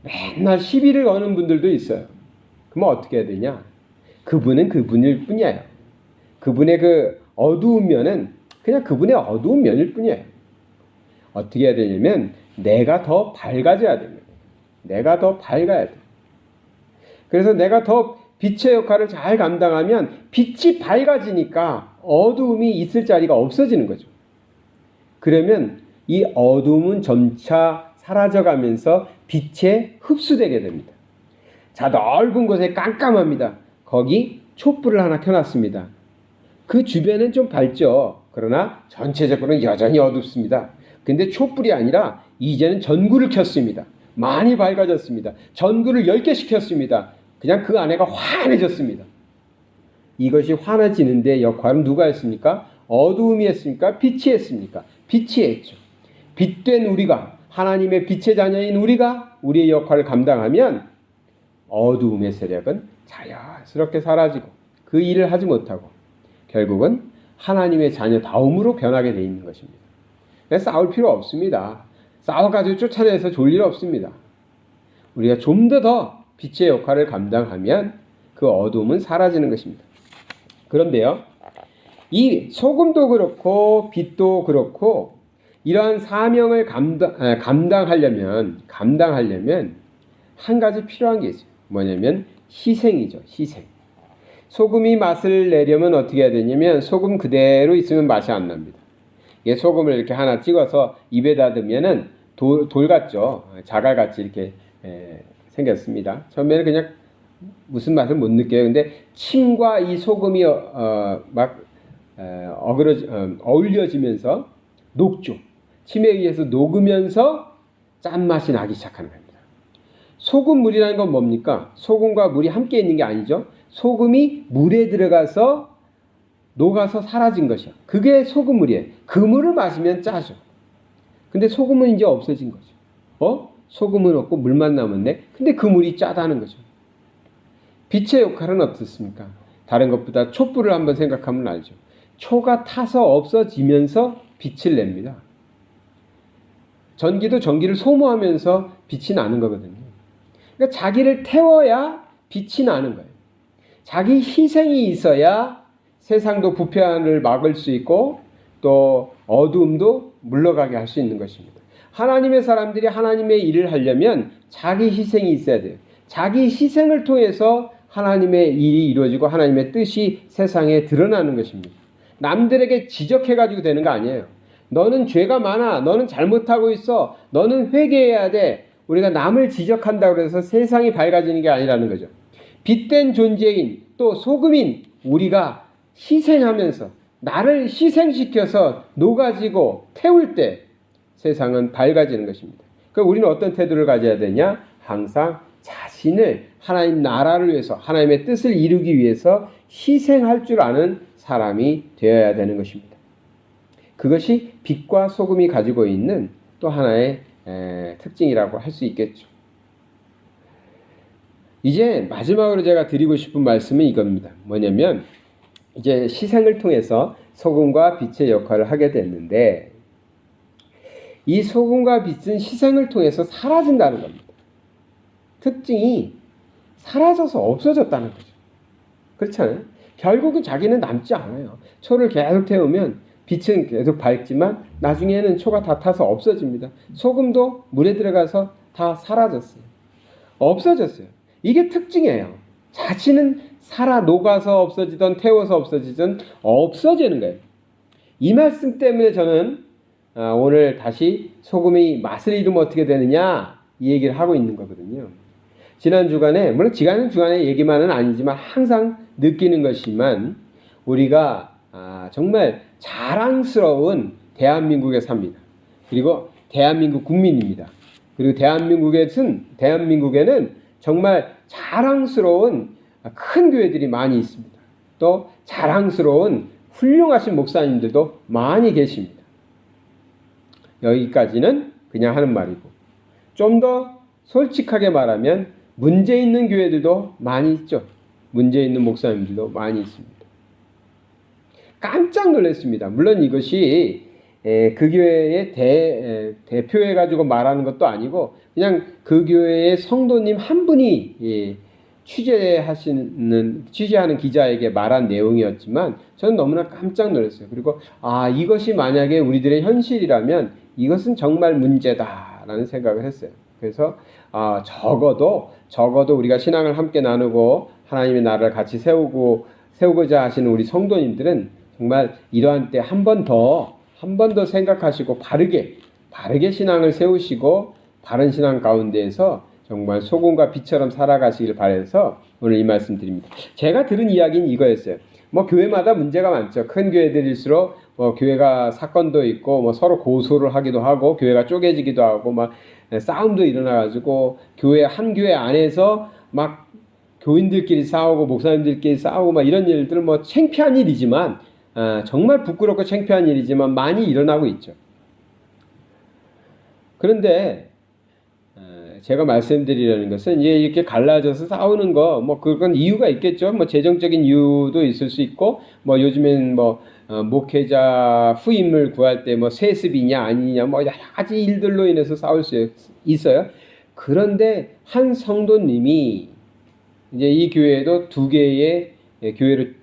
맨날 시비를 거는 분들도 있어요. 그러면 어떻게 해야 되냐? 그분은 그분일 뿐이에요. 그분의 그 어두운 면은 그냥 그분의 어두운 면일 뿐이에요. 어떻게 해야 되냐면 내가 더 밝아져야 됩니다. 내가 더 밝아야 돼요. 그래서 내가 더 빛의 역할을 잘 감당하면 빛이 밝아지니까 어두움이 있을 자리가 없어지는 거죠. 그러면 이 어두움은 점차 사라져가면서 빛에 흡수되게 됩니다. 자, 넓은 곳에 깜깜합니다. 거기 촛불을 하나 켜놨습니다. 그 주변은 좀 밝죠. 그러나 전체적으로는 여전히 어둡습니다. 근데 촛불이 아니라 이제는 전구를 켰습니다. 많이 밝아졌습니다. 전구를 10개씩 켰습니다. 그냥 그 안에가 환해졌습니다. 이것이 환해지는데 역할은 누가 했습니까? 어두움이 했습니까? 빛이 했습니까? 빛이 했죠. 빛된 우리가, 하나님의 빛의 자녀인 우리가 우리의 역할을 감당하면 어두움의 세력은 자연스럽게 사라지고 그 일을 하지 못하고 결국은 하나님의 자녀다움으로 변하게 돼 있는 것입니다. 그래서 싸울 필요 없습니다. 싸워가지고 쫓아내서 좋을 일 없습니다. 우리가 좀 더 빛의 역할을 감당하면 그 어두움은 사라지는 것입니다. 그런데요, 이 소금도 그렇고 빛도 그렇고 이러한 사명을 감당하려면 한 가지 필요한 게 있어요. 뭐냐면 희생이죠. 희생. 소금이 맛을 내려면 어떻게 해야 되냐면 소금 그대로 있으면 맛이 안 납니다. 이게 소금을 이렇게 하나 찍어서 입에다 넣으면은 돌 같죠. 자갈같이 이렇게 생겼습니다. 처음에는 그냥 무슨 맛을 못 느껴요. 근데 침과 이 소금이 어울려지면서 녹죠. 침에 의해서 녹으면서 짠맛이 나기 시작하는 겁니다. 소금물이라는 건 뭡니까? 소금과 물이 함께 있는 게 아니죠. 소금이 물에 들어가서 녹아서 사라진 것이야. 그게 소금물이에요. 그 물을 마시면 짜죠. 근데 소금은 이제 없어진 거죠. 소금은 없고 물만 남았네. 근데 그 물이 짜다는 거죠. 빛의 역할은 어떻습니까? 다른 것보다 촛불을 한번 생각하면 알죠. 초가 타서 없어지면서 빛을 냅니다. 전기도 전기를 소모하면서 빛이 나는 거거든요. 그러니까 자기를 태워야 빛이 나는 거예요. 자기 희생이 있어야 세상도 부패를 막을 수 있고 또 어두움도 물러가게 할 수 있는 것입니다. 하나님의 사람들이 하나님의 일을 하려면 자기 희생이 있어야 돼요. 자기 희생을 통해서 하나님의 일이 이루어지고 하나님의 뜻이 세상에 드러나는 것입니다. 남들에게 지적해가지고 되는 거 아니에요. 너는 죄가 많아. 너는 잘못하고 있어. 너는 회개해야 돼. 우리가 남을 지적한다고 해서 세상이 밝아지는 게 아니라는 거죠. 빛된 존재인 또 소금인 우리가 희생하면서 나를 희생시켜서 녹아지고 태울 때 세상은 밝아지는 것입니다. 그러니까 우리는 어떤 태도를 가져야 되냐? 항상 자신을 하나님 나라를 위해서 하나님의 뜻을 이루기 위해서 희생할 줄 아는 사람이 되어야 되는 것입니다. 그것이 빛과 소금이 가지고 있는 또 하나의 특징이라고 할 수 있겠죠. 이제 마지막으로 제가 드리고 싶은 말씀은 이겁니다. 뭐냐면 이제 희생을 통해서 소금과 빛의 역할을 하게 됐는데 이 소금과 빛은 희생을 통해서 사라진다는 겁니다. 특징이 사라져서 없어졌다는 거죠. 그렇잖아요. 결국은 자기는 남지 않아요. 초를 계속 태우면 빛은 계속 밝지만 나중에는 초가 다 타서 없어집니다. 소금도 물에 들어가서 다 사라졌어요. 없어졌어요. 이게 특징이에요. 자신은 살아 녹아서 없어지던 태워서 없어지든 없어지는 거예요. 이 말씀 때문에 저는 오늘 다시 소금이 맛을 잃으면 어떻게 되느냐 이 얘기를 하고 있는 거거든요. 지난 주간에 물론 지난 주간의 얘기만은 아니지만 항상 느끼는 것이지만 우리가 정말 자랑스러운 대한민국에 삽니다. 그리고 대한민국 국민입니다. 그리고 대한민국에는 정말 자랑스러운 큰 교회들이 많이 있습니다. 또 자랑스러운 훌륭하신 목사님들도 많이 계십니다. 여기까지는 그냥 하는 말이고 좀 더 솔직하게 말하면 문제 있는 교회들도 많이 있죠. 문제 있는 목사님들도 많이 있습니다. 깜짝 놀랐습니다. 물론 이것이 그 교회의 대표해가지고 말하는 것도 아니고 그냥 그 교회의 성도님 한 분이 취재하는 기자에게 말한 내용이었지만 저는 너무나 깜짝 놀랐어요. 그리고 이것이 만약에 우리들의 현실이라면 이것은 정말 문제다라는 생각을 했어요. 그래서 적어도 우리가 신앙을 함께 나누고 하나님의 나라를 같이 세우고자 하시는 우리 성도님들은 정말 이러한 때 한 번 더 생각하시고 바르게 신앙을 세우시고 바른 신앙 가운데에서 정말 소금과 빛처럼 살아가시길 바라서 오늘 이 말씀 드립니다. 제가 들은 이야기는 이거였어요. 교회마다 문제가 많죠. 큰 교회들일수록 교회가 사건도 있고 서로 고소를 하기도 하고 교회가 쪼개지기도 하고 싸움도 일어나가지고 한 교회 안에서 교인들끼리 싸우고 목사님들끼리 싸우고 이런 일들은 창피한 일이지만 정말 부끄럽고 창피한 일이지만 많이 일어나고 있죠. 그런데 제가 말씀드리려는 것은 이렇게 갈라져서 싸우는 거 그건 이유가 있겠죠. 재정적인 이유도 있을 수 있고 요즘엔 목회자 후임을 구할 때 세습이냐 아니냐 여러 가지 일들로 인해서 싸울 수 있어요. 그런데 한 성도님이 이제 이 교회도 두 개의 교회를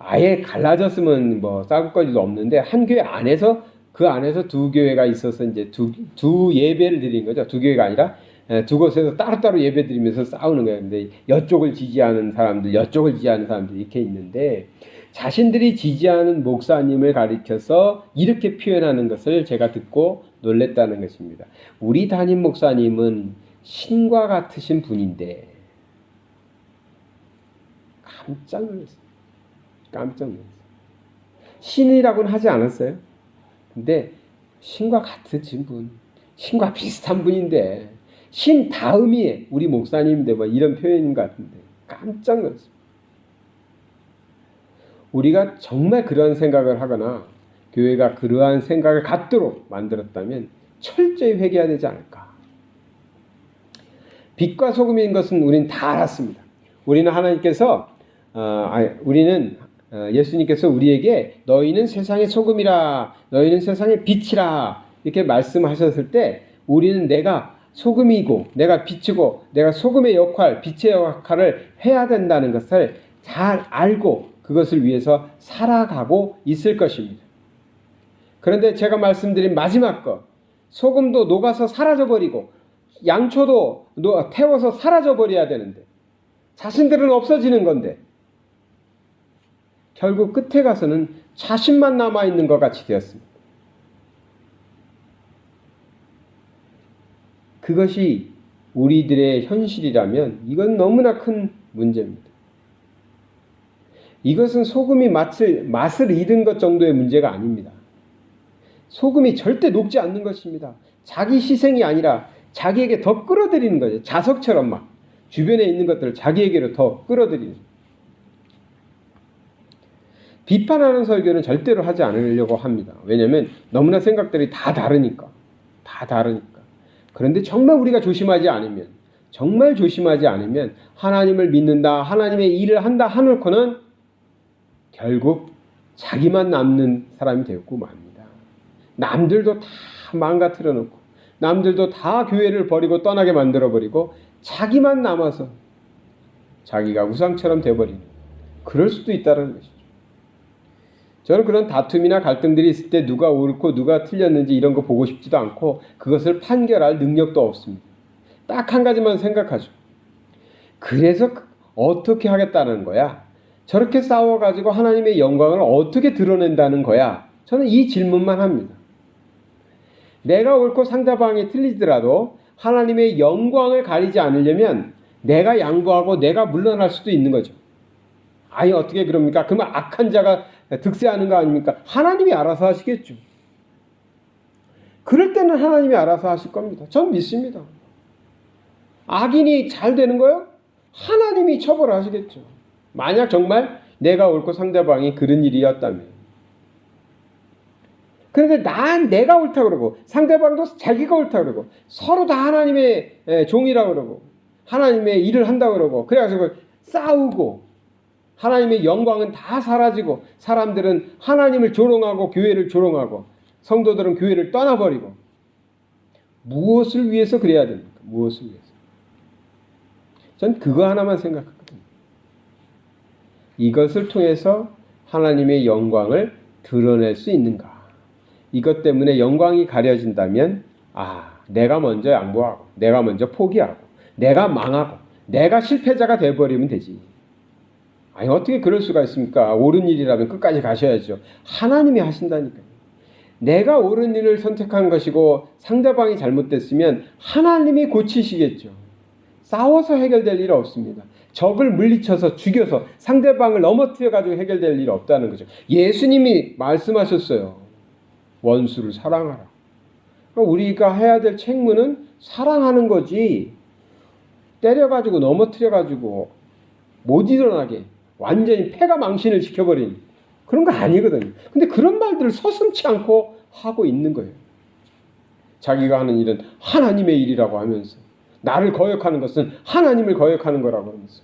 아예 갈라졌으면 싸울 거리도 없는데 한 교회 안에서 그 안에서 두 교회가 있어서 이제 두 예배를 드리는 거죠. 두 교회가 아니라 두 곳에서 따로따로 예배 드리면서 싸우는 거예요. 근데 이쪽을 지지하는 사람들, 이쪽을 지지하는 사람들 이렇게 있는데 자신들이 지지하는 목사님을 가리켜서 이렇게 표현하는 것을 제가 듣고 놀랬다는 것입니다. 우리 담임 목사님은 신과 같으신 분인데 깜짝 놀랐어요. 신이라고는 하지 않았어요. 근데 신과 같으신 분, 신과 비슷한 분인데 신 다음이 우리 목사님인데 이런 표현인 것 같은데 깜짝 놀랐습니다. 우리가 정말 그런 생각을 하거나 교회가 그러한 생각을 갖도록 만들었다면 철저히 회개해야 되지 않을까. 빛과 소금인 것은 우리는 다 알았습니다. 예수님께서 우리에게 너희는 세상의 소금이라, 너희는 세상의 빛이라 이렇게 말씀하셨을 때 우리는 내가 소금이고 내가 빛이고 내가 소금의 역할, 빛의 역할을 해야 된다는 것을 잘 알고 그것을 위해서 살아가고 있을 것입니다. 그런데 제가 말씀드린 마지막 것, 소금도 녹아서 사라져버리고 양초도 태워서 사라져버려야 되는데 자신들은 없어지는 건데 결국 끝에 가서는 자신만 남아있는 것 같이 되었습니다. 그것이 우리들의 현실이라면 이건 너무나 큰 문제입니다. 이것은 소금이 맛을 잃은 것 정도의 문제가 아닙니다. 소금이 절대 녹지 않는 것입니다. 자기 희생이 아니라 자기에게 더 끌어들이는 거죠. 자석처럼 주변에 있는 것들을 자기에게로 더 끌어들이는. 비판하는 설교는 절대로 하지 않으려고 합니다. 왜냐하면 너무나 생각들이 다 다르니까. 그런데 정말 우리가 조심하지 않으면 하나님을 믿는다, 하나님의 일을 한다 하놓고는 결국 자기만 남는 사람이 되고 맙니다. 남들도 다 망가뜨려 놓고 남들도 다 교회를 버리고 떠나게 만들어버리고 자기만 남아서 자기가 우상처럼 돼버리는 그럴 수도 있다는 것이죠. 저는 그런 다툼이나 갈등들이 있을 때 누가 옳고 누가 틀렸는지 이런 거 보고 싶지도 않고 그것을 판결할 능력도 없습니다. 딱 한 가지만 생각하죠. 그래서 어떻게 하겠다는 거야? 저렇게 싸워가지고 하나님의 영광을 어떻게 드러낸다는 거야? 저는 이 질문만 합니다. 내가 옳고 상대방이 틀리더라도 하나님의 영광을 가리지 않으려면 내가 양보하고 내가 물러날 수도 있는 거죠. 아니 어떻게 그럽니까? 그러면 악한 자가 득세하는 거 아닙니까? 하나님이 알아서 하시겠죠. 그럴 때는 하나님이 알아서 하실 겁니다. 전 믿습니다. 악인이 잘 되는 거요? 하나님이 처벌하시겠죠. 만약 정말 내가 옳고 상대방이 그런 일이었다면. 그런데 내가 옳다 그러고 상대방도 자기가 옳다 그러고 서로 다 하나님의 종이라 그러고 하나님의 일을 한다 그러고 그래가지고 싸우고 하나님의 영광은 다 사라지고 사람들은 하나님을 조롱하고 교회를 조롱하고 성도들은 교회를 떠나버리고 무엇을 위해서 그래야 됩니까? 무엇을 위해서? 전 그거 하나만 생각하거든요. 이것을 통해서 하나님의 영광을 드러낼 수 있는가? 이것 때문에 영광이 가려진다면 내가 먼저 양보하고 내가 먼저 포기하고 내가 망하고 내가 실패자가 돼버리면 되지. 아니 어떻게 그럴 수가 있습니까? 옳은 일이라면 끝까지 가셔야죠. 하나님이 하신다니까요. 내가 옳은 일을 선택한 것이고 상대방이 잘못됐으면 하나님이 고치시겠죠. 싸워서 해결될 일 없습니다. 적을 물리쳐서 죽여서 상대방을 넘어뜨려가지고 해결될 일 없다는 거죠. 예수님이 말씀하셨어요. 원수를 사랑하라. 그러니까 우리가 해야 될 책무는 사랑하는 거지 때려가지고 넘어뜨려가지고 못 일어나게 완전히 패가 망신을 시켜버린 그런 거 아니거든요. 근데 그런 말들을 서슴지 않고 하고 있는 거예요. 자기가 하는 일은 하나님의 일이라고 하면서 나를 거역하는 것은 하나님을 거역하는 거라고 하면서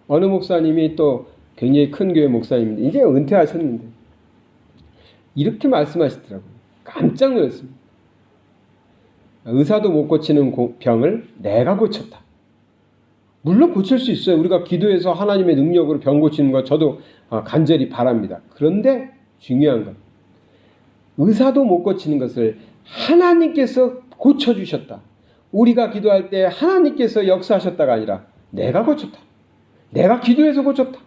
어느 목사님이 또 굉장히 큰 교회 목사님인데 이제 은퇴하셨는데 이렇게 말씀하시더라고요. 깜짝 놀랐습니다. 의사도 못 고치는 병을 내가 고쳤다. 물론 고칠 수 있어요. 우리가 기도해서 하나님의 능력으로 병 고치는 거 저도 간절히 바랍니다. 그런데 중요한 건 의사도 못 고치는 것을 하나님께서 고쳐주셨다. 우리가 기도할 때 하나님께서 역사하셨다가 아니라 내가 고쳤다. 내가 기도해서 고쳤다.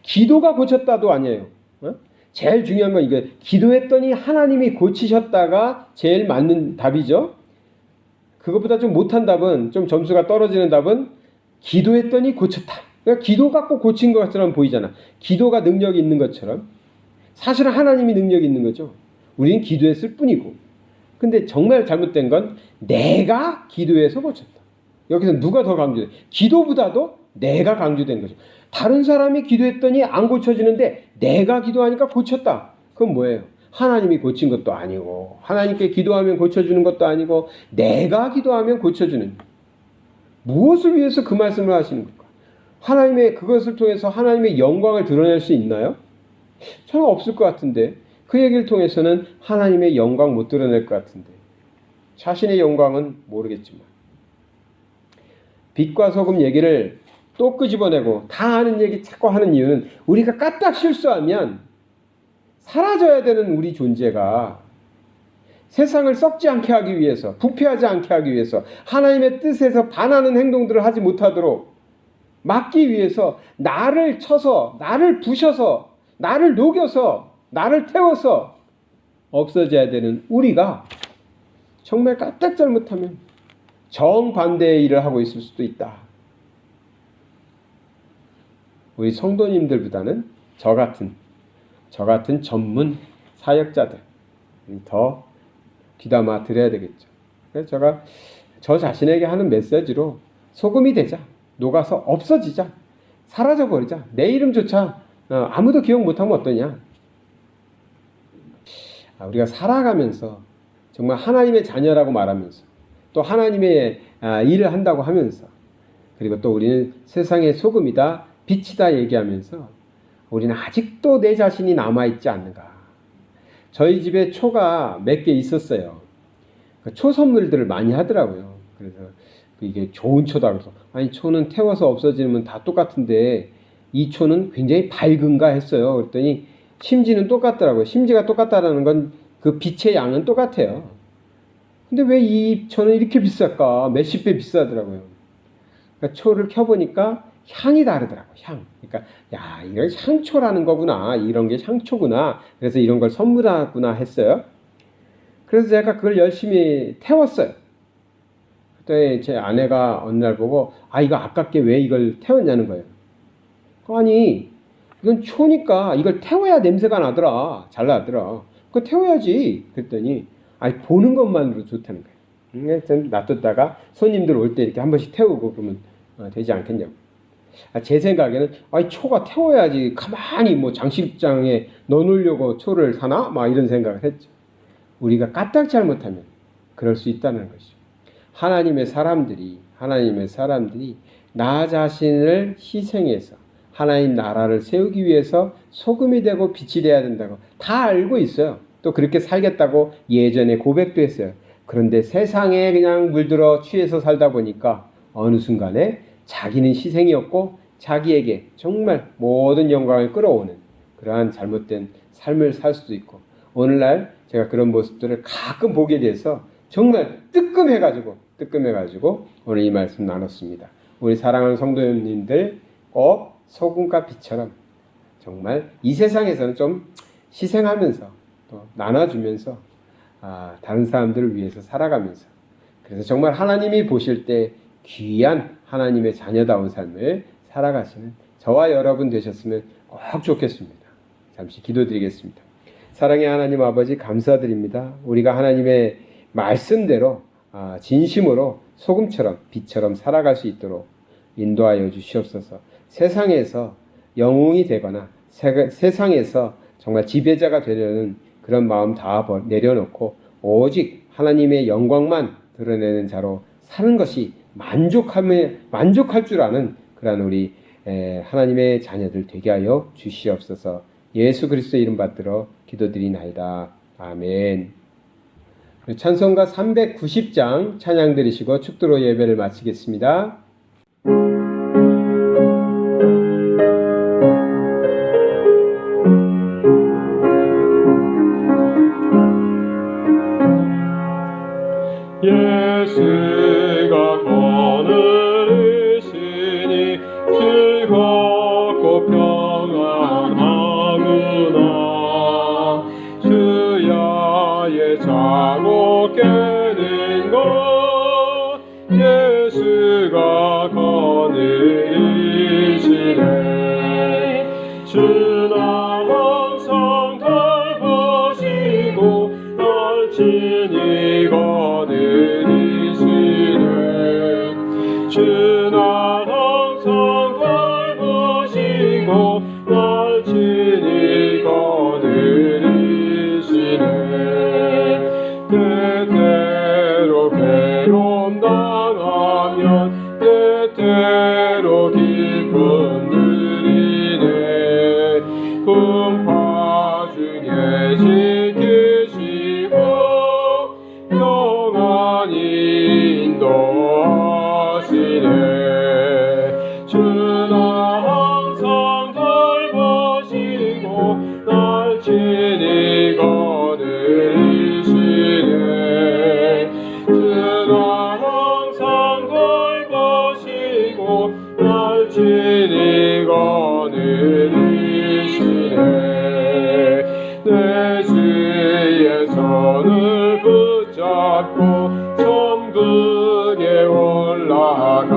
기도가 고쳤다도 아니에요. 제일 중요한 건 이게 기도했더니 하나님이 고치셨다가 제일 맞는 답이죠. 그것보다 좀 못한 답은 좀 점수가 떨어지는 답은 기도했더니 고쳤다. 그러니까 기도 갖고 고친 것처럼 보이잖아. 기도가 능력이 있는 것처럼. 사실은 하나님이 능력이 있는 거죠. 우리는 기도했을 뿐이고. 근데 정말 잘못된 건 내가 기도해서 고쳤다. 여기서 누가 더 강조돼? 기도보다도 내가 강조된 거죠. 다른 사람이 기도했더니 안 고쳐지는데 내가 기도하니까 고쳤다. 그건 뭐예요? 하나님이 고친 것도 아니고 하나님께 기도하면 고쳐주는 것도 아니고 내가 기도하면 고쳐주는 무엇을 위해서 그 말씀을 하시는 걸까? 하나님의 그것을 통해서 하나님의 영광을 드러낼 수 있나요? 저는 없을 것 같은데 그 얘기를 통해서는 하나님의 영광 못 드러낼 것 같은데 자신의 영광은 모르겠지만 빛과 소금 얘기를 또 끄집어내고 다 아는 얘기 자꾸 하는 이유는 우리가 까딱 실수하면 사라져야 되는 우리 존재가 세상을 썩지 않게 하기 위해서 부패하지 않게 하기 위해서 하나님의 뜻에서 반하는 행동들을 하지 못하도록 막기 위해서 나를 쳐서 나를 부셔서 나를 녹여서 나를 태워서 없어져야 되는 우리가 정말 까딱 잘못하면 정반대의 일을 하고 있을 수도 있다. 우리 성도님들보다는 저 같은 전문 사역자들 더 귀담아 들어야 되겠죠. 그래서 제가 저 자신에게 하는 메시지로 소금이 되자, 녹아서 없어지자, 사라져버리자. 내 이름조차 아무도 기억 못하면 어떠냐. 우리가 살아가면서 정말 하나님의 자녀라고 말하면서 또 하나님의 일을 한다고 하면서 그리고 또 우리는 세상의 소금이다, 빛이다 얘기하면서 우리는 아직도 내 자신이 남아있지 않는가. 저희 집에 초가 몇 개 있었어요. 초 선물들을 많이 하더라고요. 그래서 이게 좋은 초다 그래서 아니 초는 태워서 없어지면 다 똑같은데 이 초는 굉장히 밝은가 했어요. 그랬더니 심지는 똑같더라고요. 심지가 똑같다라는 건 그 빛의 양은 똑같아요. 근데 왜 이 초는 이렇게 비쌀까? 몇십 배 비싸더라고요. 그러니까 초를 켜보니까 향이 다르더라고요. 향. 그러니까 야 이런 향초라는 거구나. 이런 게 향초구나. 그래서 이런 걸 선물하구나 했어요. 그래서 제가 그걸 열심히 태웠어요. 그때 제 아내가 어느 날 보고 아 이거 아깝게 왜 이걸 태웠냐는 거예요. 아니 이건 초니까 이걸 태워야 냄새가 나더라. 잘 나더라. 그거 태워야지. 그랬더니 아니 보는 것만으로 좋다는 거예요. 좀 놔뒀다가 손님들 올 때 이렇게 한 번씩 태우고 그러면 되지 않겠냐고. 제 생각에는 아니 초가 태워야지. 가만히 뭐 장식장에 넣어놓으려고 초를 사나? 막 이런 생각을 했죠. 우리가 까딱 잘못하면 그럴 수 있다는 것이죠. 하나님의 사람들이 나 자신을 희생해서 하나님 나라를 세우기 위해서 소금이 되고 빛이 돼야 된다고 다 알고 있어요. 또 그렇게 살겠다고 예전에 고백도 했어요. 그런데 세상에 그냥 물들어 취해서 살다 보니까 어느 순간에 자기는 희생이었고 자기에게 정말 모든 영광을 끌어오는 그러한 잘못된 삶을 살 수도 있고 오늘날 제가 그런 모습들을 가끔 보게 돼서 정말 뜨끔해가지고 오늘 이 말씀 나눴습니다. 우리 사랑하는 성도님들 꼭 소금과 빛처럼 정말 이 세상에서는 좀 희생하면서 또 나눠주면서 다른 사람들을 위해서 살아가면서 그래서 정말 하나님이 보실 때 귀한 하나님의 자녀다운 삶을 살아가시는 저와 여러분 되셨으면 꼭 좋겠습니다. 잠시 기도드리겠습니다. 사랑의 하나님 아버지 감사드립니다. 우리가 하나님의 말씀대로 진심으로 소금처럼 빛처럼 살아갈 수 있도록 인도하여 주시옵소서. 세상에서 영웅이 되거나 세상에서 정말 지배자가 되려는 그런 마음 다 내려놓고 오직 하나님의 영광만 드러내는 자로 사는 것이 만족할 줄 아는 그런 우리 하나님의 자녀들 되게 하여 주시옵소서. 예수 그리스도의 이름 받들어 기도드리나이다. 아멘. 찬송가 390장 찬양 드리시고 축도로 예배를 마치겠습니다. 예수가 거느리시니 즐겁고 평안하구나. 주야의 자고 깨는 것 예수가 거느리시네. 주나 항상 돌보시고 날 친히 거느리시네. 주나 항상 돌보시고 날 친히 거느리시네. 때때로 괴로움 당하면 때때로 기쁨 누리네. 풍파 중에 지키시고 영원히 인도하시네. 주나 항상 돌보시고 날 친히 거느리시네. 주나 항상 돌보시고 날 친히 거느리시네. 내 주의 손을 붙잡고 천국에 올라가겠네.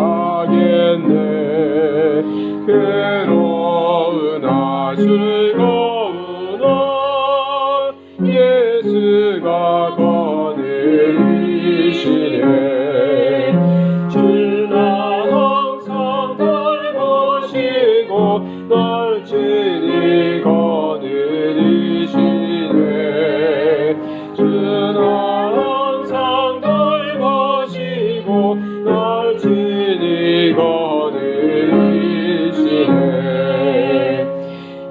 괴로우나 즐거우나 예수가 거느리시네. 주나 항상 돌보시고 날 친히 거느리시네. 주나 항상 돌보시고 날 친히 거느리시네.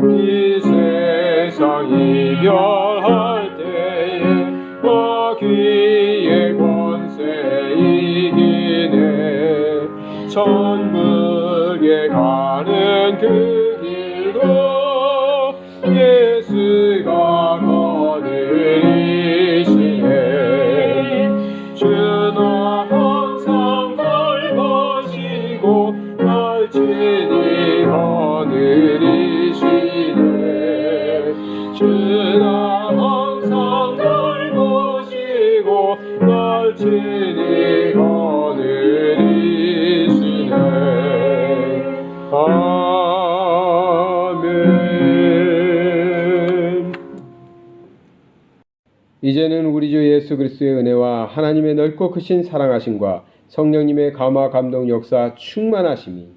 이 세상 이별할 때에 마귀의 권세 이기네. 천국에 가는 그 길도 예수가 거느리시네. 주는 항상 날 보시고 날 친히 거느리시네. 주는 항상 날 보시고 날 친히 거느리시네. 아멘. 이제는 우리 주 예수 그리스도의 은혜와 하나님의 넓고 크신 사랑하심과 성령님의 감화 감동 역사 충만하심이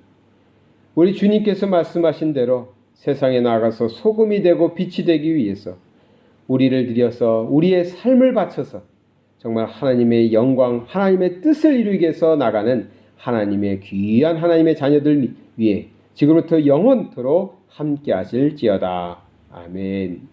우리 주님께서 말씀하신 대로 세상에 나가서 소금이 되고 빛이 되기 위해서 우리를 들여서 우리의 삶을 바쳐서 정말 하나님의 영광, 하나님의 뜻을 이루기 위해서 나가는 하나님의 귀한 하나님의 자녀들 위해 지금부터 영원토록 함께 하실지어다. 아멘.